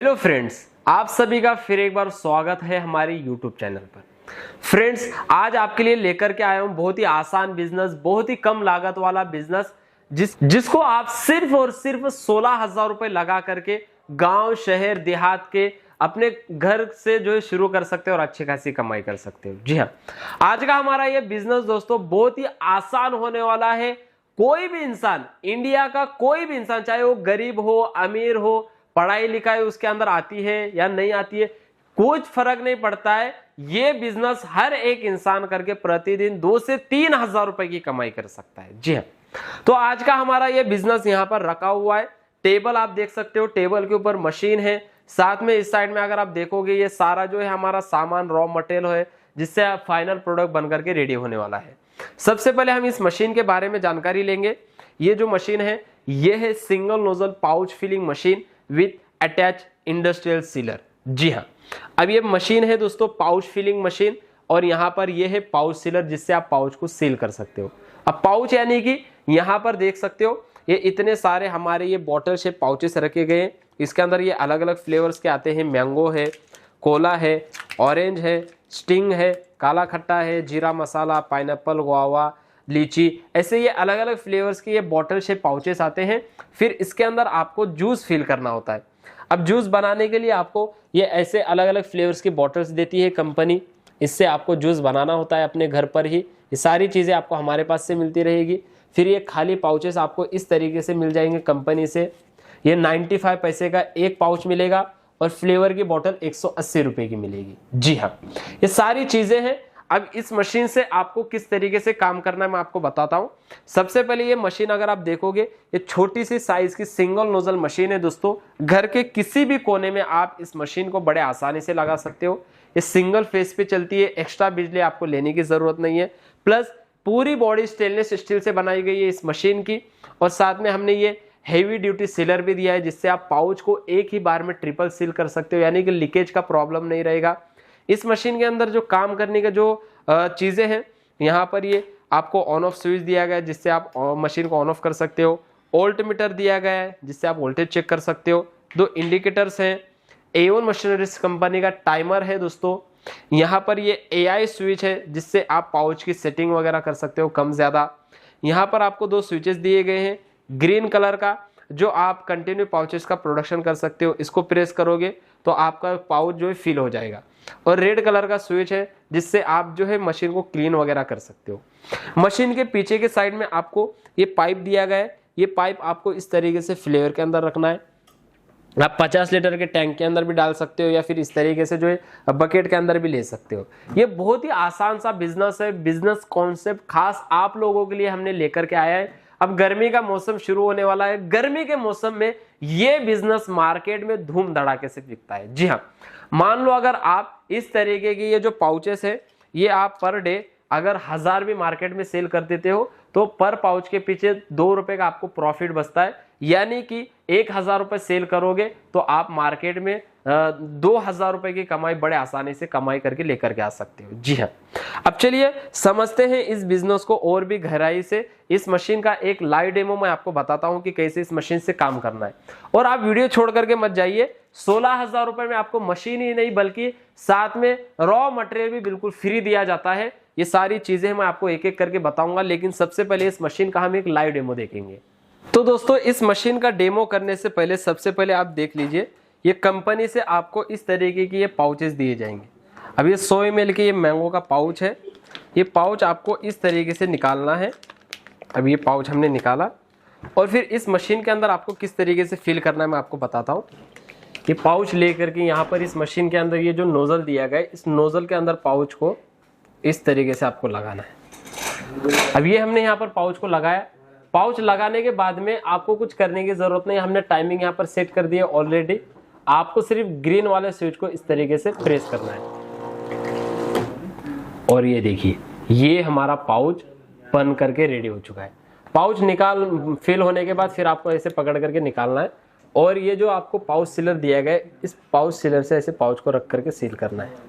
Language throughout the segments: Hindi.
हेलो फ्रेंड्स, आप सभी का फिर एक बार स्वागत है हमारे यूट्यूब चैनल पर। फ्रेंड्स, आज आपके लिए लेकर के आया हूं बहुत ही आसान बिजनेस, बहुत ही कम लागत वाला बिजनेस जिसको आप सिर्फ और सिर्फ 16,000 रुपए लगा करके गांव शहर देहात के अपने घर से जो है शुरू कर सकते हो और अच्छी खासी कमाई कर सकते हो। जी हाँ, आज का हमारा ये बिजनेस दोस्तों बहुत ही आसान होने वाला है। कोई भी इंसान, इंडिया का कोई भी इंसान, चाहे वो गरीब हो अमीर हो, पढ़ाई लिखाई उसके अंदर आती है या नहीं आती है, कुछ फर्क नहीं पड़ता है। ये बिजनेस हर एक इंसान करके प्रतिदिन 2 से 3,000 रुपए की कमाई कर सकता है। जी हाँ, तो आज का हमारा ये बिजनेस यहाँ पर रखा हुआ है। टेबल आप देख सकते हो, टेबल के ऊपर मशीन है, साथ में इस साइड में अगर आप देखोगे ये सारा जो है हमारा सामान रॉ मटेरियल है जिससे आप फाइनल प्रोडक्ट बन करके रेडी होने वाला है। सबसे पहले हम इस मशीन के बारे में जानकारी लेंगे। ये जो मशीन है ये है single nozzle pouch filling machine with attach industrial sealer. जी हाँ, अब ये मशीन है दोस्तों पाउच फिलिंग मशीन, और यहाँ पर ये है पाउच सीलर जिससे आप पाउच को सील कर सकते हो। अब पाउच यानी कि यहाँ पर देख सकते हो ये इतने सारे हमारे ये बॉटल शेप पाउचेस रखे गए हैं। इसके अंदर ये अलग अलग फ्लेवर्स के आते हैं। मैंगो है, कोला है, ऑरेंज है, स्टिंग है, काला खट्टा है, जीरा मसाला, पाइनएप्पल, गुआवा, लीची, ऐसे ये अलग अलग फ्लेवर्स के ये बॉटल शेप पाउचेस आते हैं। फिर इसके अंदर आपको जूस फिल करना होता है। अब जूस बनाने के लिए आपको ये ऐसे अलग अलग फ्लेवर्स की बॉटल्स देती है कंपनी, इससे आपको जूस बनाना होता है अपने घर पर ही। ये सारी चीज़ें आपको हमारे पास से मिलती रहेगी। फिर ये खाली पाउचेस आपको इस तरीके से मिल जाएंगे कंपनी से। ये 95 पैसे का एक पाउच मिलेगा और फ्लेवर की बॉटल 180 रुपये की मिलेगी। जी हाँ, ये सारी चीज़ें हैं। अब इस मशीन से आपको किस तरीके से काम करना है मैं आपको बताता हूं। सबसे पहले ये मशीन अगर आप देखोगे ये छोटी सी साइज की सिंगल नोजल मशीन है दोस्तों। घर के किसी भी कोने में आप इस मशीन को बड़े आसानी से लगा सकते हो। ये सिंगल फेस पे चलती है, एक्स्ट्रा बिजली आपको लेने की जरूरत नहीं है। प्लस पूरी बॉडी स्टेनलेस स्टील से बनाई गई है इस मशीन की, और साथ में हमने ये हेवी ड्यूटी सीलर भी दिया है जिससे आप पाउच को एक ही बार में ट्रिपल सील कर सकते हो, यानी कि लीकेज का प्रॉब्लम नहीं रहेगा। इस मशीन के अंदर जो काम करने का जो चीज़ें हैं, यहाँ पर ये आपको ऑन ऑफ स्विच दिया गया है जिससे आप मशीन को ऑन ऑफ कर सकते हो। वोल्ट मीटर दिया गया है जिससे आप वोल्टेज चेक कर सकते हो। 2 इंडिकेटर्स हैं। एवन मशीनरीज कंपनी का टाइमर है दोस्तों। यहाँ पर ये AI स्विच है जिससे आप पाउच की सेटिंग वगैरह कर सकते हो कम ज़्यादा। यहाँ पर आपको 2 स्विचेस दिए गए हैं, ग्रीन कलर का जो आप कंटिन्यू पाउचेस का प्रोडक्शन कर सकते हो। इसको प्रेस करोगे तो आपका पाउच जो है फिल हो जाएगा। और रेड कलर का स्विच है जिससे आप जो है मशीन को क्लीन वगैरह कर सकते हो। मशीन के पीछे के साइड में आपको ये पाइप दिया गया है। ये पाइप आपको इस तरीके से फ्लेवर के अंदर रखना है। आप 50 लीटर के टैंक के अंदर भी डाल सकते हो या फिर इस तरीके से जो है बकेट के अंदर भी ले सकते हो। ये बहुत ही आसान सा बिजनेस है। बिजनेस कॉन्सेप्ट खास आप लोगों के लिए हमने लेकर के आया है। अब गर्मी का मौसम शुरू होने वाला है। गर्मी के मौसम में ये बिजनेस मार्केट में धूम धड़ाके से बिकता है। जी हाँ, मान लो अगर आप इस तरीके की ये जो पाउचेस है ये आप पर डे अगर 1000 भी मार्केट में सेल कर देते हो तो पर पाउच के पीछे 2 रुपए का आपको प्रॉफिट बचता है। यानी कि 1000 रुपए सेल करोगे तो आप मार्केट में 2000 रुपए की कमाई बड़े आसानी से कमाई करके लेकर के आ सकते हो। जी हाँ, अब चलिए समझते हैं इस बिजनेस को और भी गहराई से। इस मशीन का एक लाइव डेमो मैं आपको बताता हूं कि कैसे इस मशीन से काम करना है। और आप वीडियो छोड़ करके मत जाइए। 16,000 रुपए में आपको मशीन ही नहीं बल्कि साथ में रॉ मटेरियल भी बिल्कुल फ्री दिया जाता है। ये सारी चीजें मैं आपको एक एक करके बताऊंगा, लेकिन सबसे पहले इस मशीन का हम एक लाइव डेमो देखेंगे। तो दोस्तों, इस मशीन का डेमो करने से पहले सबसे पहले आप देख लीजिए, ये कंपनी से आपको इस तरीके की ये पाउचेस दिए जाएंगे। अब ये 100 ml के ये मैंगो का पाउच है। ये पाउच आपको इस तरीके से निकालना है। अब ये पाउच हमने निकाला और फिर इस मशीन के अंदर आपको किस तरीके से फिल करना है मैं आपको बताता हूँ। ये पाउच लेकर के यहाँ पर इस मशीन के अंदर ये जो नोजल दिया गया है, इस नोजल के अंदर पाउच को इस तरीके से आपको लगाना है। अब ये हमने यहाँ पर पाउच को लगाया। पाउच लगाने के बाद में आपको कुछ करने की जरूरत नहीं, हमने टाइमिंग यहाँ पर सेट कर दी है ऑलरेडी। आपको सिर्फ ग्रीन वाले स्विच को इस तरीके से प्रेस करना है और ये देखिए ये हमारा पाउच बन करके रेडी हो चुका है। पाउच निकाल फिल होने के बाद फिर आपको ऐसे पकड़ करके निकालना है और ये जो आपको पाउच सीलर दिया गया है इस पाउच सीलर से ऐसे पाउच को रख करके सील करना है।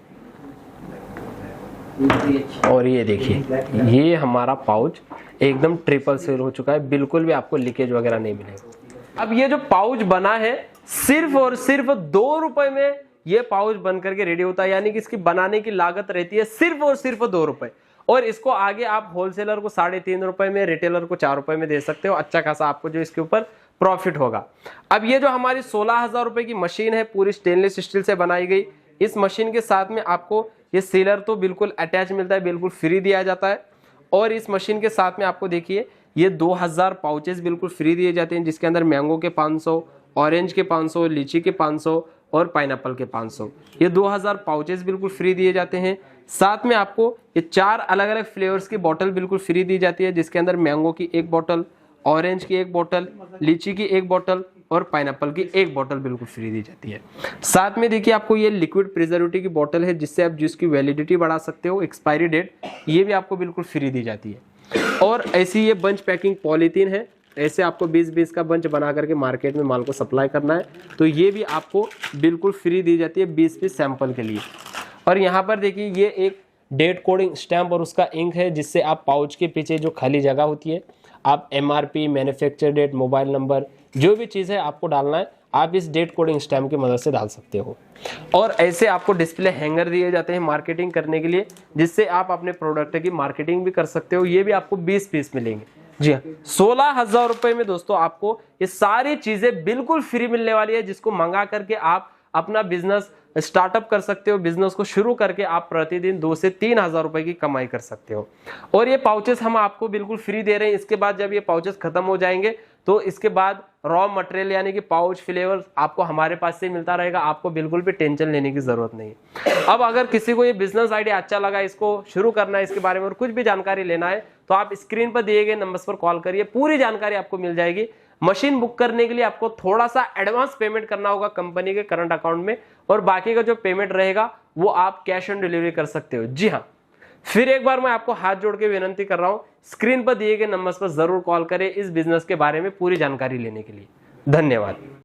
और ये देखिए ये हमारा पाउच एकदम ट्रिपल सील हो चुका है, बिल्कुल भी आपको लीकेज वगैरह नहीं मिलेगा। अब ये जो पाउच बना है सिर्फ और सिर्फ 2 रुपए में ये पाउच बन करके रेडी होता है, यानी कि इसकी बनाने की लागत रहती है सिर्फ और सिर्फ 2 रुपए, और इसको आगे आप होलसेलर को 3.5 रुपए में, रिटेलर को 4 रुपए में दे सकते हो। अच्छा खासा आपको जो इसके ऊपर प्रॉफिट होगा। अब ये जो हमारी 16,000 रुपए की मशीन है, पूरी स्टेनलेस स्टील से बनाई गई, इस मशीन के साथ में आपको ये सीलर तो बिल्कुल अटैच मिलता है, बिल्कुल फ्री दिया जाता है। और इस मशीन के साथ में आपको देखिए ये 2000 पाउचेस बिल्कुल फ्री दिए जाते हैं, जिसके अंदर मैंगो के 500, ऑरेंज के 500, लीची के 500 और पाइनएप्पल के 500, ये 2000 पाउचेस बिल्कुल फ्री दिए जाते हैं। साथ में आपको ये 4 अलग अलग फ्लेवर्स की बोतल बिल्कुल फ्री दी जाती है, जिसके अंदर मैंगो की 1 बोतल, ऑरेंज की 1 बोतल, लीची की 1 बोतल और पाइनएप्पल की 1 बोतल बिल्कुल फ्री दी जाती है। साथ में देखिए आपको ये लिक्विड प्रिजर्वेटिव की बोतल है, जिससे आप जिसकी वैलिडिटी बढ़ा सकते हो, एक्सपायरी डेट, ये भी आपको बिल्कुल फ्री दी जाती है। और ऐसी ये बंच पैकिंग पॉलीथीन है, ऐसे आपको 20-20 का बंच बना करके मार्केट में माल को सप्लाई करना है, तो ये भी आपको बिल्कुल फ्री दी जाती है 20 पीस सैंपल के लिए। और यहाँ पर देखिए ये एक डेट कोडिंग स्टैम्प और उसका इंक है, जिससे आप पाउच के पीछे जो खाली जगह होती है, आप MRP, manufacture date, mobile number, जो भी चीज़ है आपको डालना है, आप इस डेट कोडिंग स्टैम्प की मदद से डाल सकते हो। और ऐसे आपको डिस्प्ले हैंगर दिए जाते हैं मार्केटिंग करने के लिए, जिससे आप अपने प्रोडक्ट की मार्केटिंग भी कर सकते हो। ये भी आपको 20 पीस मिलेंगे। जी हाँ, 16,000 रुपए में दोस्तों आपको ये सारी चीजें बिल्कुल फ्री मिलने वाली है, जिसको मंगा करके आप अपना बिजनेस स्टार्टअप कर सकते हो। बिजनेस को शुरू करके आप प्रतिदिन 2 से 3,000 रुपए की कमाई कर सकते हो। और ये पाउचेस हम आपको बिल्कुल फ्री दे रहे हैं। इसके बाद जब ये पाउचेस खत्म हो जाएंगे तो इसके बाद रॉ मटेरियल यानी कि पाउच फ्लेवर आपको हमारे पास से मिलता रहेगा, आपको बिल्कुल भी टेंशन लेने की जरूरत नहीं है। अब अगर किसी को ये बिजनेस आइडिया अच्छा लगा, इसको शुरू करना है, इसके बारे में और कुछ भी जानकारी लेना है, तो आप स्क्रीन पर दिए गए नंबर्स पर कॉल करिए, पूरी जानकारी आपको मिल जाएगी। मशीन बुक करने के लिए आपको थोड़ा सा एडवांस पेमेंट करना होगा कंपनी के करंट अकाउंट में, और बाकी का जो पेमेंट रहेगा वो आप कैश ऑन डिलीवरी कर सकते हो। जी हाँ, फिर एक बार मैं आपको हाथ जोड़ के विनती कर रहा हूं, स्क्रीन पर दिए गए नंबर्स पर जरूर कॉल करें इस बिजनेस के बारे में पूरी जानकारी लेने के लिए। धन्यवाद।